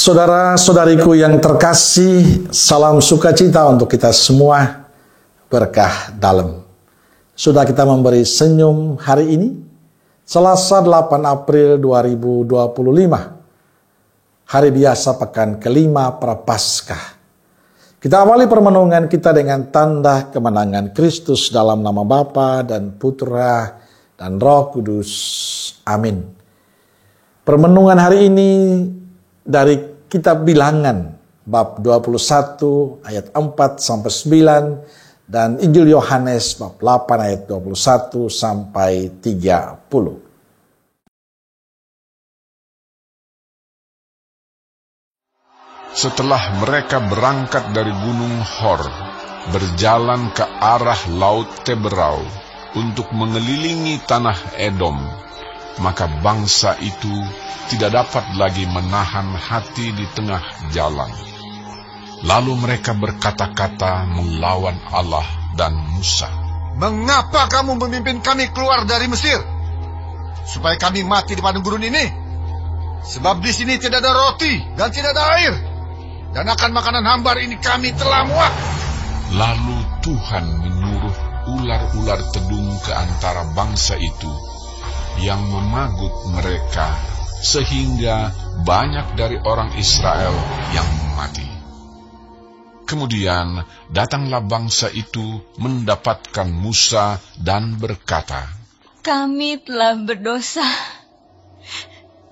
Saudara-saudariku yang terkasih, salam sukacita untuk kita semua, berkah dalam. Sudah kita memberi senyum hari ini, Selasa 8 April 2025, hari biasa pekan kelima Prapaskah. Kita awali permenungan kita dengan tanda kemenangan Kristus dalam nama Bapa dan Putra dan Roh Kudus. Amin. Permenungan hari ini dari kitab Bilangan bab 21 ayat 4 sampai 9 dan Injil Yohanes bab 8 ayat 21 sampai 30. Setelah mereka berangkat dari Gunung Hor, berjalan ke arah Laut Teberau untuk mengelilingi tanah Edom, maka bangsa itu tidak dapat lagi menahan hati di tengah jalan. Lalu mereka berkata-kata melawan Allah dan Musa. Mengapa kamu memimpin kami keluar dari Mesir? Supaya kami mati di padang gurun ini? Sebab di sini tidak ada roti dan tidak ada air. Dan akan makanan hambar ini kami telah muak. Lalu Tuhan menyuruh ular-ular tedung ke antara bangsa itu yang memagut mereka, sehingga banyak dari orang Israel yang mati. Kemudian datanglah bangsa itu mendapatkan Musa dan berkata, Kami telah berdosa,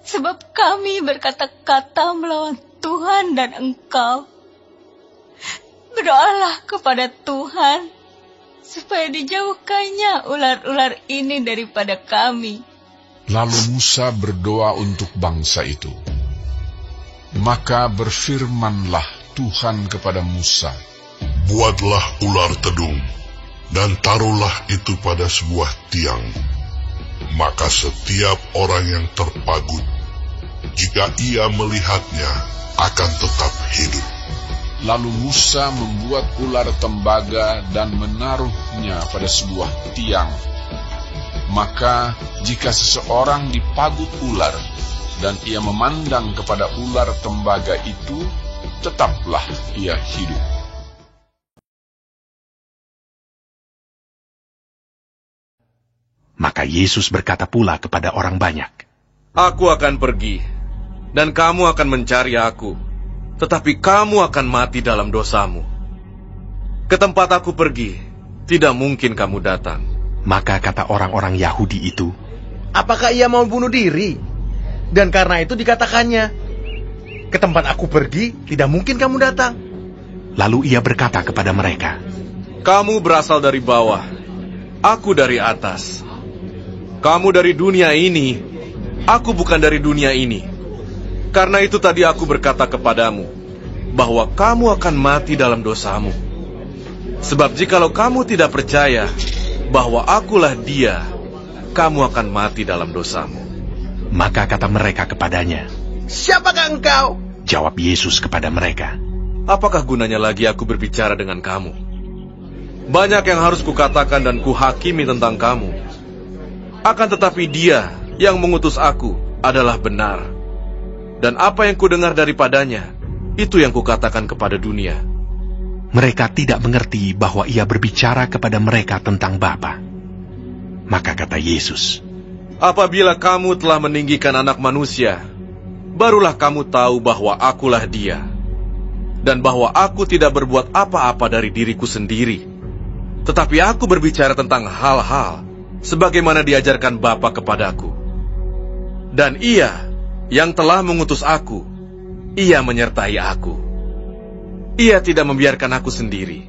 sebab kami berkata-kata melawan Tuhan dan Engkau. Berdoalah kepada Tuhan, supaya dijauhkannya ular-ular ini daripada kami. Lalu Musa berdoa untuk bangsa itu. Maka berfirmanlah Tuhan kepada Musa, Buatlah ular tedung, dan taruhlah itu pada sebuah tiang. Maka setiap orang yang terpagut, jika ia melihatnya, akan tetap hidup. Lalu Musa membuat ular tembaga dan menaruhnya pada sebuah tiang. Maka jika seseorang dipagut ular dan ia memandang kepada ular tembaga itu, tetaplah ia hidup. Maka Yesus berkata pula kepada orang banyak, Aku akan pergi, dan kamu akan mencari aku, tetapi kamu akan mati dalam dosamu. Ke tempat aku pergi, tidak mungkin kamu datang. Maka kata orang-orang Yahudi itu, Apakah ia mau bunuh diri? Dan karena itu dikatakannya, Ke tempat aku pergi, tidak mungkin kamu datang. Lalu ia berkata kepada mereka, Kamu berasal dari bawah, aku dari atas. Kamu dari dunia ini, aku bukan dari dunia ini. Karena itu tadi aku berkata kepadamu, bahwa kamu akan mati dalam dosamu. Sebab jikalau kamu tidak percaya bahwa akulah Dia, kamu akan mati dalam dosamu. Maka kata mereka kepadanya, Siapakah engkau? Jawab Yesus kepada mereka, Apakah gunanya lagi aku berbicara dengan kamu? Banyak yang harus kukatakan dan kuhakimi tentang kamu. Akan tetapi Dia yang mengutus aku adalah benar. Dan apa yang kudengar daripadanya, itu yang kukatakan kepada dunia. Mereka tidak mengerti bahwa ia berbicara kepada mereka tentang Bapa. Maka kata Yesus, Apabila kamu telah meninggikan anak manusia, barulah kamu tahu bahwa akulah Dia, dan bahwa aku tidak berbuat apa-apa dari diriku sendiri, tetapi aku berbicara tentang hal-hal sebagaimana diajarkan Bapa kepadaku. Dan Ia yang telah mengutus aku, Ia menyertai aku. Ia tidak membiarkan aku sendiri,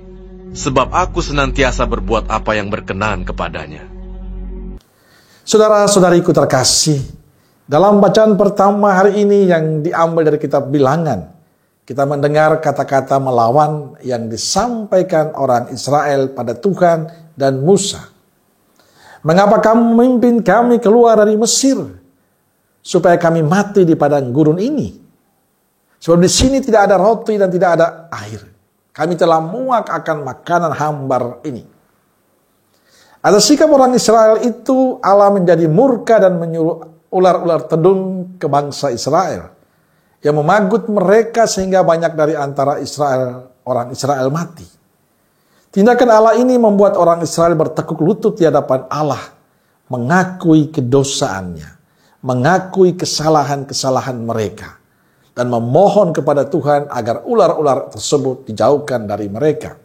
sebab aku senantiasa berbuat apa yang berkenan kepadanya. Saudara-saudariku terkasih, dalam bacaan pertama hari ini yang diambil dari kitab Bilangan, kita mendengar kata-kata melawan yang disampaikan orang Israel pada Tuhan dan Musa. Mengapa kamu memimpin kami keluar dari Mesir, supaya kami mati di padang gurun ini? Sebab di sini tidak ada roti dan tidak ada air. Kami telah muak akan makanan hambar ini. Atas sikap orang Israel itu, Allah menjadi murka dan menyuruh ular-ular tedung ke bangsa Israel. yang memagut mereka sehingga banyak dari antara orang Israel mati. Tindakan Allah ini membuat orang Israel bertekuk lutut di hadapan Allah, mengakui kedosaannya, mengakui kesalahan-kesalahan mereka, dan memohon kepada Tuhan agar ular-ular tersebut dijauhkan dari mereka.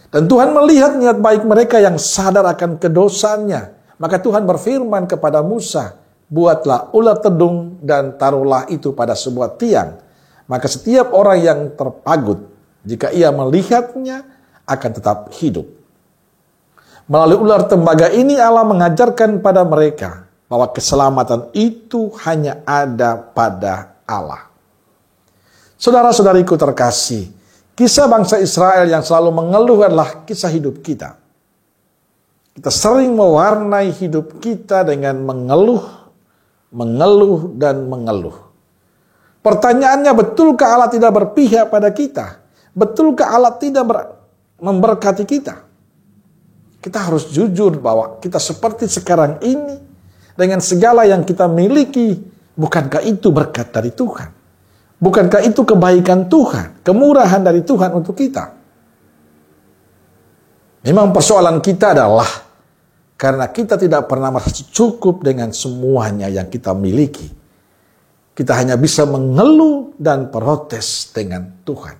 Dan Tuhan melihat niat baik mereka yang sadar akan kedosaannya. Maka Tuhan berfirman kepada Musa, buatlah ular tedung dan taruhlah itu pada sebuah tiang. Maka setiap orang yang terpagut, jika ia melihatnya, akan tetap hidup. Melalui ular tembaga ini Allah mengajarkan pada mereka bahwa keselamatan itu hanya ada pada Allah. Saudara-saudariku terkasih, kisah bangsa Israel yang selalu mengeluh adalah kisah hidup kita. Kita sering mewarnai hidup kita dengan mengeluh, dan mengeluh. Pertanyaannya, betulkah Allah tidak berpihak pada kita? Betulkah Allah tidak memberkati kita? Kita harus jujur bahwa kita seperti sekarang ini, dengan segala yang kita miliki, bukankah itu berkat dari Tuhan? Bukankah itu kebaikan Tuhan, kemurahan dari Tuhan untuk kita? Memang persoalan kita adalah karena kita tidak pernah merasa cukup dengan semuanya yang kita miliki. Kita hanya bisa mengeluh dan protes dengan Tuhan.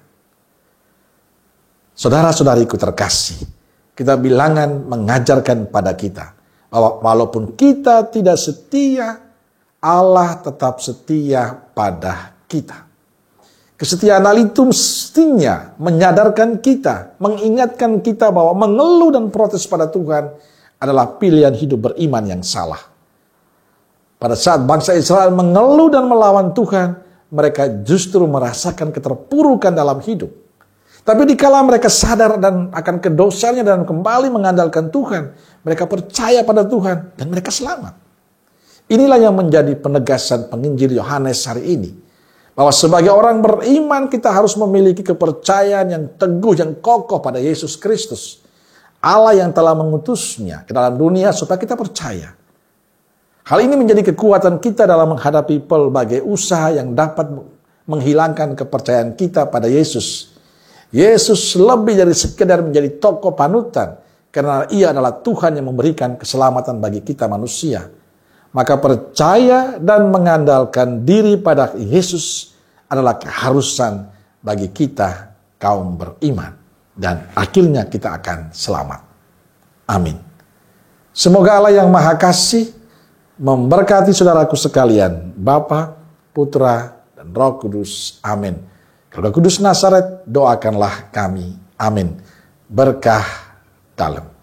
Saudara-saudariku terkasih, kita bilangan mengajarkan pada kita bahwa walaupun kita tidak setia, Allah tetap setia pada kita. Kesetiaan Allah itu mestinya menyadarkan kita, mengingatkan kita bahwa mengeluh dan protes pada Tuhan adalah pilihan hidup beriman yang salah. Pada saat bangsa Israel mengeluh dan melawan Tuhan, mereka justru merasakan keterpurukan dalam hidup. Tapi dikala mereka sadar dan akan kedosanya dan kembali mengandalkan Tuhan, mereka percaya pada Tuhan dan mereka selamat. Inilah yang menjadi penegasan penginjil Yohanes hari ini. Bahwa sebagai orang beriman kita harus memiliki kepercayaan yang teguh, yang kokoh pada Yesus Kristus. Allah yang telah mengutusnya ke dalam dunia supaya kita percaya. Hal ini menjadi kekuatan kita dalam menghadapi pelbagai usaha yang dapat menghilangkan kepercayaan kita pada Yesus. Yesus lebih dari sekedar menjadi tokoh panutan, karena ia adalah Tuhan yang memberikan keselamatan bagi kita manusia. Maka percaya dan mengandalkan diri pada Yesus adalah keharusan bagi kita kaum beriman. Dan akhirnya kita akan selamat. Amin. Semoga Allah yang Maha Kasih memberkati saudaraku sekalian, Bapa, Putra, dan Roh Kudus. Amin. Roh Kudus Nazaret, doakanlah kami. Amin. Berkah dalam.